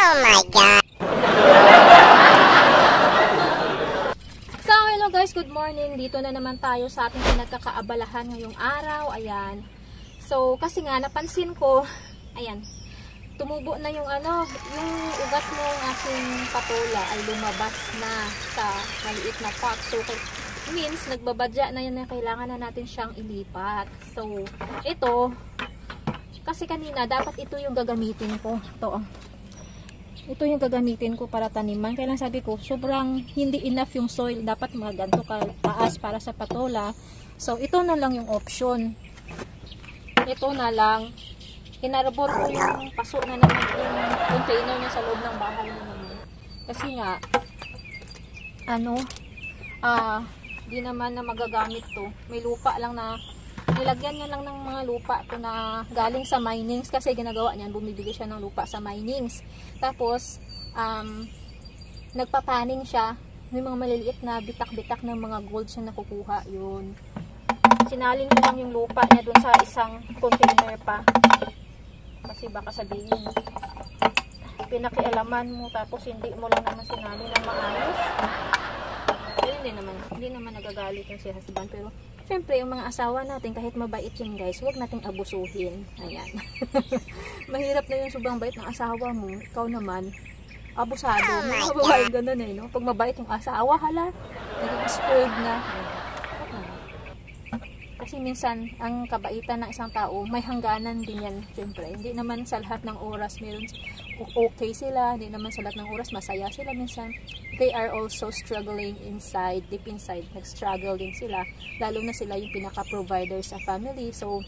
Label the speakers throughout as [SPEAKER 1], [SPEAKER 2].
[SPEAKER 1] Oh my God!
[SPEAKER 2] So, hello guys, good morning. Dito na naman tayo sa ating pinagkakaabalahan ngayong araw. Ayan. So, kasi nga, napansin ko, ayan, tumubo na yung yung ugat ng aking patola ay lumabas na sa maliit na pot. So, means, nagbabadya na yan na kailangan na natin siyang ilipat. So, ito, kasi kanina, dapat ito yung gagamitin ko. Ito yung gagamitin ko para taniman. Kaya lang sabi ko, sobrang hindi enough yung soil. Dapat mga ganito taas para sa patola. So, ito na lang yung option. Ito na lang. Hinarbor ko yung paso na naman yung container niya sa loob ng bahay naman. Kasi nga, di naman na magagamit to. May lupa lang na, nilagyan niya lang ng mga lupa to na galing sa minings. Kasi ginagawa niyan, bumibili siya ng lupa sa minings. Tapos, nagpapaning siya. May mga maliliit na bitak-bitak ng mga gold siya nakukuha. Yun. Sinalin ko lang yung lupa niya dun sa isang container pa. Kasi baka sabihin, pinakialaman mo tapos hindi mo lang naman sinalin ng maayos. Pero hindi naman nagagalit yung si husband. Pero, syempre, yung mga asawa natin, kahit mabait yun guys, huwag nating abusuhin. Ayan. Mahirap na yung sobrang bait ng asawa mo. Ikaw naman, abusado. Mga babae ganun no? Pag mabait yung asawa, hala, nag-spoiled na. Kasi minsan, ang kabaitan ng isang tao, may hangganan din yan. Siyempre, hindi naman sa lahat ng oras meron okay sila, hindi naman sa lahat ng oras masaya sila. Minsan, they are also struggling inside, deep inside, nag-struggle din sila. Lalo na sila yung pinaka-provider sa family. So,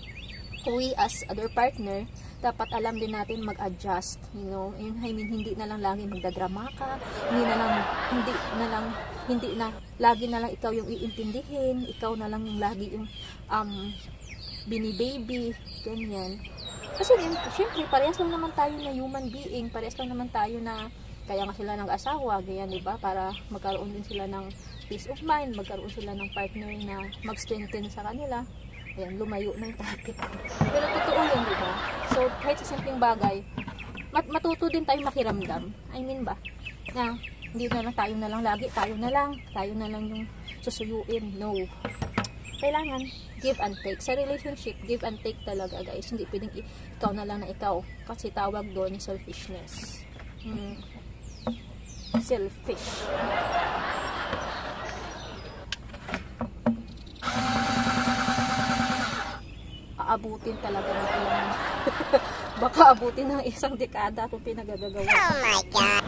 [SPEAKER 2] we as other partner, dapat alam din natin mag-adjust, you know. I mean, hindi na lang lagi magdadrama ka, hindi na lagi na lang ikaw yung iintindihin, ikaw na lang yung lagi yung bini-baby, ganyan. Kasi syempre, parehas lang naman tayo na human being, parehas lang naman tayo na, kaya nga sila nag-asawa, ganyan, diba? Para magkaroon din sila ng peace of mind, magkaroon sila ng partner na mag-strengthen sa kanila. Ayan, lumayo na yung topic. Pero totoo yun, diba? So, kahit sa simpleng bagay, matuto din tayo makiramdam. I mean ba? Na, hindi na lang tayo na lang lagi, tayo na lang yung susuyuin. No. Kailangan, give and take. Sa relationship, give and take talaga, guys. Hindi pwedeng ikaw na lang na ikaw. Kasi tawag doon, selfishness. Selfish. Aabutin talaga natin. Baka abutin ng isang dekada itong pinagagagawa.
[SPEAKER 1] Oh my God!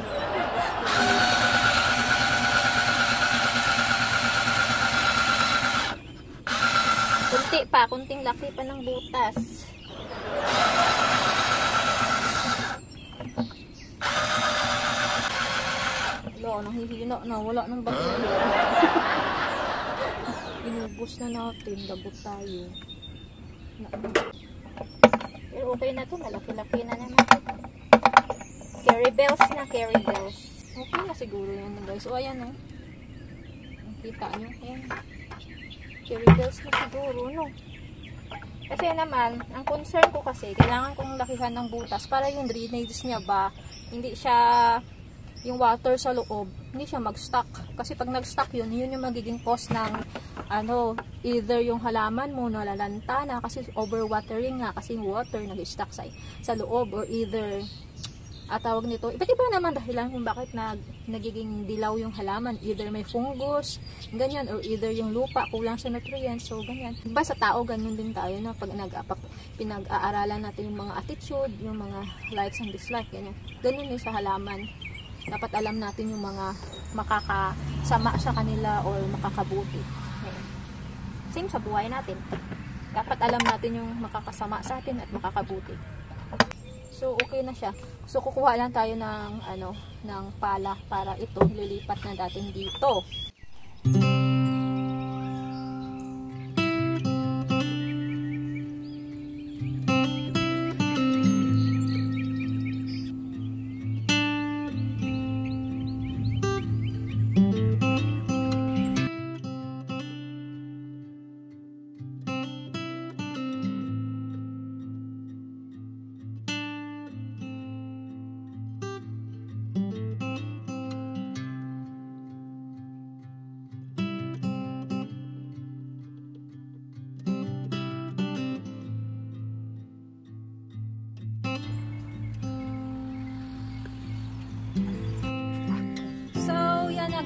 [SPEAKER 2] Kunti pa, kunting laki pa ng butas. Wala, nanghihina na, wala nang bakilya. Inubos na natin, labot tayo. Pero okay na to, malaki-laki na naman. Carry bells na, carry bells. Okay na siguro yan guys. So ayan kita nyo, ayan. Carry bells na siguro, no? Kasi naman, ang concern ko kasi, kailangan kong lakihan ng butas para yung drainage niya ba, hindi siya, yung water sa loob, hindi siya mag-stuck. Kasi pag nag-stuck yun yung magiging cause ng, either yung halaman mo nalalanta na kasi overwatering nga, kasi yung water nag-stuck sa loob, or either, tawag nito, iba't iba naman dahilan kung bakit nagiging dilaw yung halaman. Either may fungus, ganyan, or either yung lupa, kulang sa nutrients, so ganyan. Diba sa tao, ganun din tayo na pag pinag-aaralan natin yung mga attitude, yung mga likes and dislikes, ganyan. Ganun din sa halaman. Dapat alam natin yung mga makakasama sa kanila or makakabuti. Ganyan. Same sa buhay natin. Dapat alam natin yung makakasama sa atin at makakabuti. So, okay na siya. So, kukuha lang tayo ng, ng pala para ito lilipat na dating dito.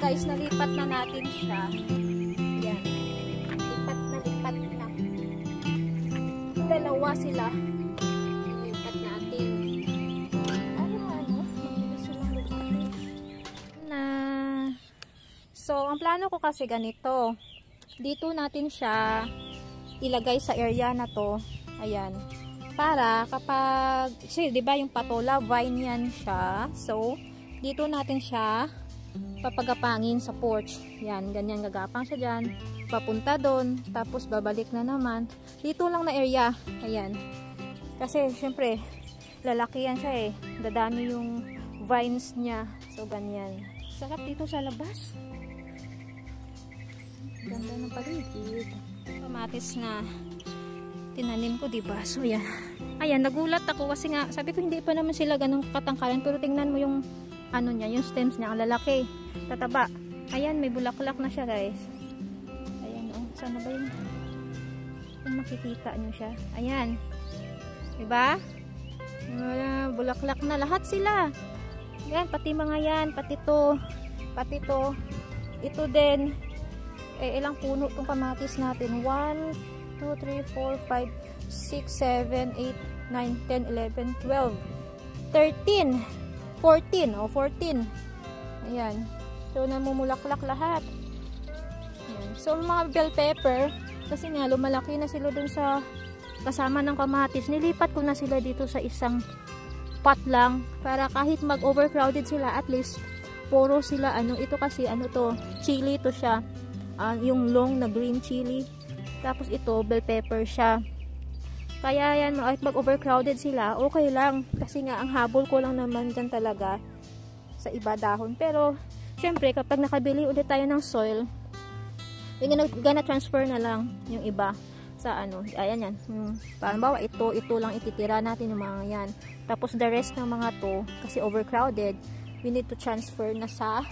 [SPEAKER 2] guys, nalipat na natin siya. Yan. Lipat na. Dalawa sila. Lipat natin. So, ang plano ko kasi ganito. Dito natin siya ilagay sa area na to. Ayan. Para kapag, kasi diba yung patola, vine yan siya. So, dito natin siya papagapangin sa porch. Yan, ganyan gagapang siya dyan. Papunta doon, tapos babalik na naman. Dito lang na area. Ayan. Kasi, syempre, lalaki yan siya eh. Dadami yung vines niya. So, ganyan. Sarap dito sa labas. Ganda ng paligid. Kamatis na tinanim ko, diba? So, yan. Ayan, nagulat ako kasi nga, sabi ko hindi pa naman sila ganun katangkalan. Pero tingnan mo yung, ano niya, yung stems niya, ang lalaki. Tataba. Ayan, may bulaklak na siya, guys. Ayan, oh. Sana ba yun? Kung makikita nyo siya. Ayan. Diba? Bulaklak na. Lahat sila. Ayan, pati mga yan. Pati to. Pati to. Ito din. Eh, ilang puno itong kamatis natin? 1, 2, 3, 4, 5, 6, 7, 8, 9, 10, 11, 12, 13, 14. O, 14. Ayan. So, namumulaklak lahat. Ayan. So, mga bell pepper, kasi nga, lumalaki na sila dun sa kasama ng kamatis. Nilipat ko na sila dito sa isang pot lang. Para kahit mag-overcrowded sila, at least, puro sila, ano, ito kasi, ano to, chili to siya. Yung long na green chili. Tapos ito, bell pepper siya. Kaya yan, kahit mag-overcrowded sila, okay lang. Kasi nga, ang habol ko lang naman dyan talaga sa iba dahon. Pero, syempre, kapag nakabili ulit tayo ng soil, we're gonna transfer na lang yung iba sa ano. Ayan yan. Paano ba, ito lang ititira natin yung mga yan. Tapos, the rest ng mga to, kasi overcrowded, we need to transfer na sa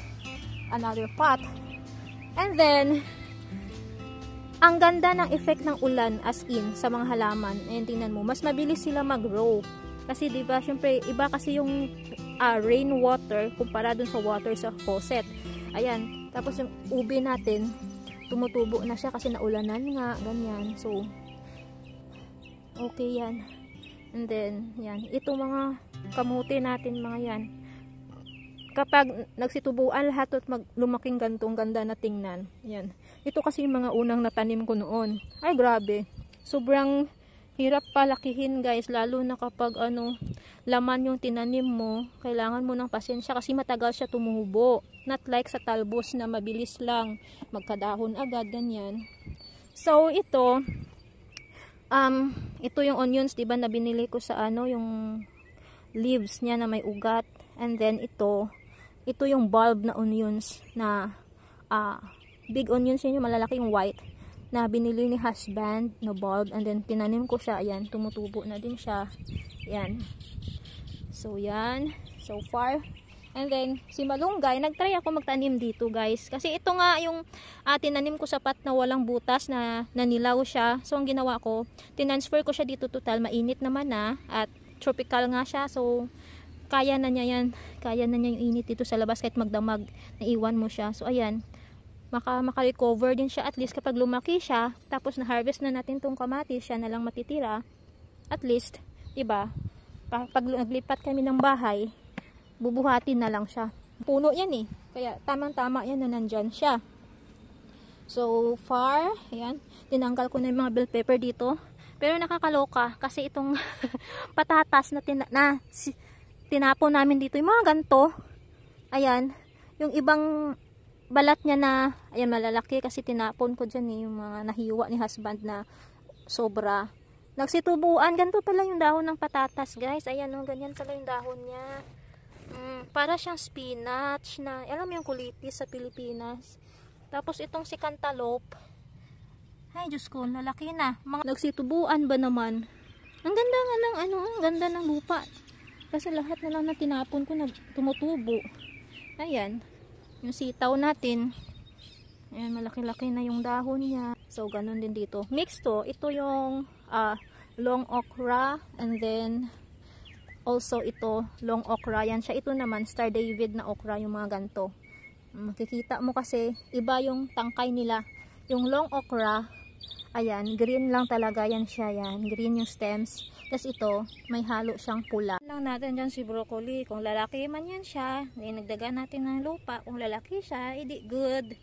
[SPEAKER 2] another pot. And then, ang ganda ng effect ng ulan as in sa mga halaman. Ayan, tingnan mo, mas mabilis sila mag-grow. Kasi diba, syempre, iba kasi yung rainwater kumpara dun sa water sa faucet. Ayan, tapos yung ubi natin, tumutubo na siya kasi naulanan nga, ganyan. So, okay yan. And then, yan, itong mga kamuti natin, mga yan. Kapag nagsitubuan lahat at lumaking gantong ganda na tingnan. Yan. Ito kasi yung mga unang natanim ko noon. Ay, grabe. Sobrang hirap palakihin, guys. Lalo na kapag ano, laman yung tinanim mo, kailangan mo ng pasensya kasi matagal siya tumubo. Not like sa talbos na mabilis lang. Magkadahon agad, ganyan. So, ito yung onions, diba, na binili ko sa ano, yung leaves niya na may ugat. And then, ito yung bulb na onions na big onions yun, yung malalaking white na binili ni husband na bulb, and then tinanim ko siya. Ayan, tumutubo na din siya. Ayan. So, yan. So far. And then, si Malunggay, nagtry ako magtanim dito, guys. Kasi ito nga yung tinanim ko sa pot na walang butas na nanilaw siya. So, ang ginawa ko, tinansfer ko siya dito total. Mainit naman na at tropical nga siya. So, kaya na niya yan. Kaya na niya yung init dito sa labas kahit magdamag, naiwan mo siya. So, ayan. Maka-recover din siya at least kapag lumaki siya. Tapos, na-harvest na natin tong kamatis, siya na lang matitira. At least, diba? Pag naglipat kami ng bahay, bubuhatin na lang siya. Puno yan eh. Kaya, tamang-tama yan na nandyan siya. So, far, ayan. Tinanggal ko na yung mga bell pepper dito. Pero nakakaloka kasi itong patatas na tinapon namin dito, yung mga ganto, ayan, yung ibang balat niya na, ayan, malalaki kasi tinapon ko dyan yung mga nahiwa ni husband na sobra. Nagsitubuan, ganito pala yung dahon ng patatas, guys. Ayan, ganyan pala yung dahon niya. Para siyang spinach na, alam mo yung kulitis sa Pilipinas. Tapos itong si cantaloupe, ay, Diyos ko, lalaki na. Nagsitubuan ba naman? Ang ganda nga ng, ang ganda ng lupa. Kasi lahat na lang na tinapon ko tumutubo. Ayan. Yung sitaw natin. Ayan, malaki-laki na yung dahon niya. So, ganun din dito. Mix to. Ito yung long okra. And then, also ito, long okra. Yan siya. Ito naman, Star David na okra. Yung mga ganto. Makikita mo kasi iba yung tangkay nila. Yung long okra, ayan, green lang talaga yan siya, yan. Green yung stems. Tapos ito, may halo siyang pula. Lang natin dyan si broccoli. Kung lalaki man yan siya, nagdagan natin ng lupa. Kung lalaki siya, edi good.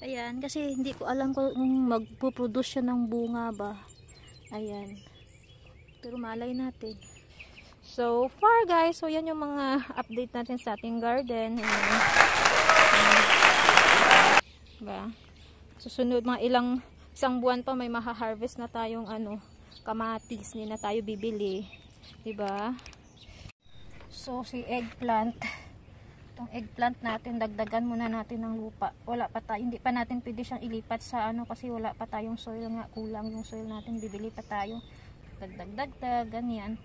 [SPEAKER 2] Ayan, kasi hindi ko alam kung magpuproduce siya ng bunga ba. Ayan. Pero malay natin. So far guys, so yan yung mga update natin sa ating garden. Ayan. Diba? Susunod mga isang buwan pa may maha-harvest na tayong kamatis, hindi na tayo bibili. Diba? So si eggplant, itong eggplant natin, dagdagan muna natin ng lupa. Wala pa tayo, hindi pa natin pwede siyang ilipat sa kasi wala pa tayong soil nga, kulang yung soil natin, bibili pa tayo. Dagdag, ganyan.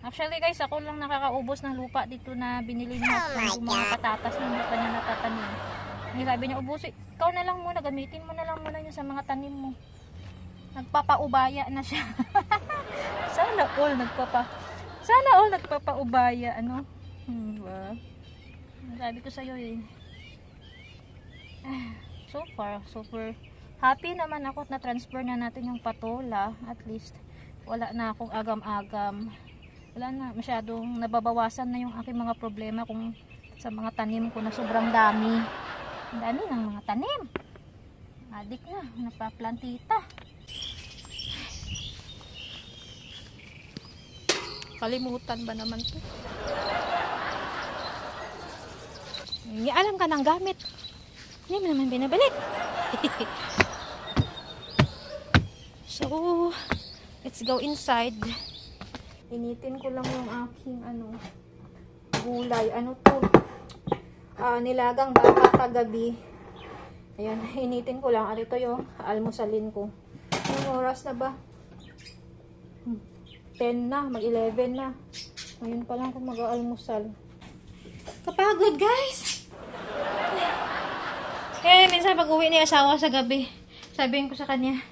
[SPEAKER 2] Actually guys, ako lang nakakaubos ng lupa dito na binili niya yung mga patatas na hindi pa niya natatanim. Sabi niya, ubusin, ikaw na lang muna, gamitin mo na lang muna yun sa mga tanim mo. Nagpapaubaya na siya. Sana all nagpapaubaya, diba? Sabi ko sa'yo eh. So far, super happy naman ako na transfer na natin yung patola. At least, wala na akong agam-agam. Wala na, masyadong nababawasan na yung aking mga problema kung sa mga tanim ko na sobrang dami. Ang dami ng mga tanim. Adik na, napaplantita. Kalimutan ba naman to? Hindi alam ka ng gamit. Hindi mo naman binabalik. So, let's go inside. Initin ko lang yung aking gulay. Ano to? Nilagang baka kagabi. Ayan, initin ko lang. Ito yung almusalin ko. Anong oras na ba? 10 na, mag-11 na. Ngayon pa lang ako mag-almusal. Kapagod, guys! Minsan pag-uwi ni asawa sa gabi, sabihin ko sa kanya,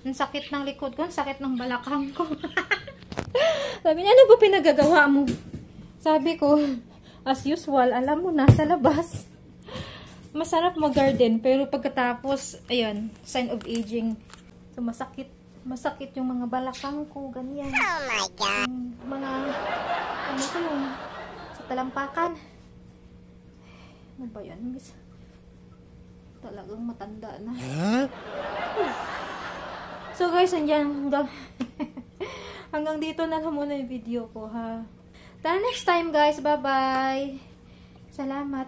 [SPEAKER 2] ang sakit ng likod ko, ang sakit ng balakang ko. Sabi niya, ano ba pinagagawa mo? Sabi ko, as usual, alam mo na, sa labas. Masarap mag-garden, pero pagkatapos, ayun, sign of aging. So, masakit yung mga balakang ko, ganyan.
[SPEAKER 1] Oh my God!
[SPEAKER 2] Mga, yung, sa talampakan. Ano ba yan, miss? Talagang matanda na. Huh? So, guys, hanggang dito na lang muna yung video ko, ha. Till next time, guys. Bye-bye. Salamat.